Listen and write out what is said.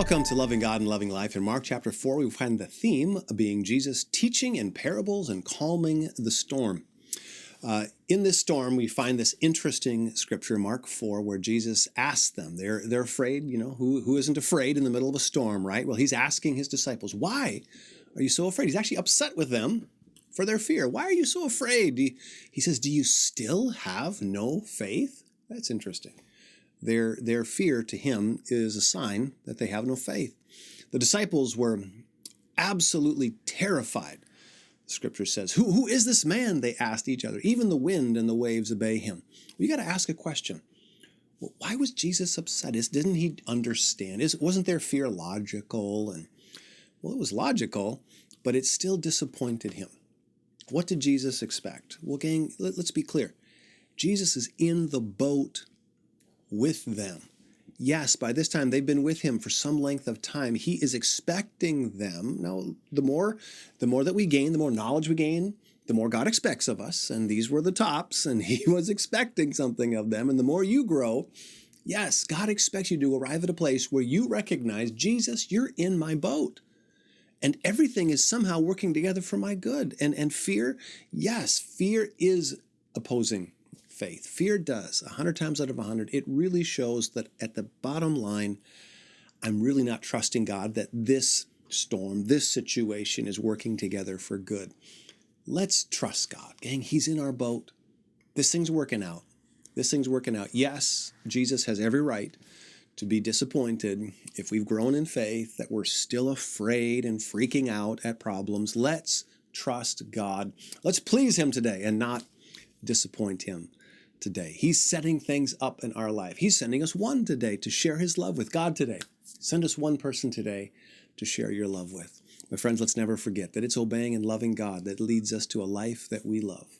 Welcome to Loving God and Loving Life. In Mark chapter 4, we find the theme being Jesus teaching in parables and calming the storm. In this storm, we find this interesting scripture, Mark 4, where Jesus asks them. They're afraid, who isn't afraid in the middle of a storm, right? Well, he's asking his disciples, why are you so afraid? He's actually upset with them for their fear. Why are you so afraid? He says, do you still have no faith? That's interesting. Their fear to him is a sign that they have no faith. The disciples were absolutely terrified. The scripture says, who is this man? They asked each other. Even the wind and the waves obey him. Well, you got to ask a question. Well, why was Jesus upset? Didn't he understand? Wasn't their fear logical? Well, it was logical, but it still disappointed him. What did Jesus expect? Well, gang, let's be clear. Jesus is in the boat with them. Yes, by this time they've been with him for some length of time. He is expecting them. Now, the more that we gain, the more knowledge we gain, the more God expects of us. And these were the tops, and he was expecting something of them. And the more you grow, yes, God expects you to arrive at a place where you recognize, Jesus, you're in my boat. And everything is somehow working together for my good. And fear, yes, fear is opposing faith. Fear does, 100 times out of 100. It really shows that at the bottom line, I'm really not trusting God that this storm, this situation is working together for good. Let's trust God. Gang, he's in our boat. This thing's working out. This thing's working out. Yes, Jesus has every right to be disappointed if we've grown in faith, that we're still afraid and freaking out at problems. Let's trust God. Let's please him today and not disappoint him today. He's setting things up in our life. He's sending us one today to share his love with. God today. Send us one person today to share your love with. My friends, let's never forget that it's obeying and loving God that leads us to a life that we love.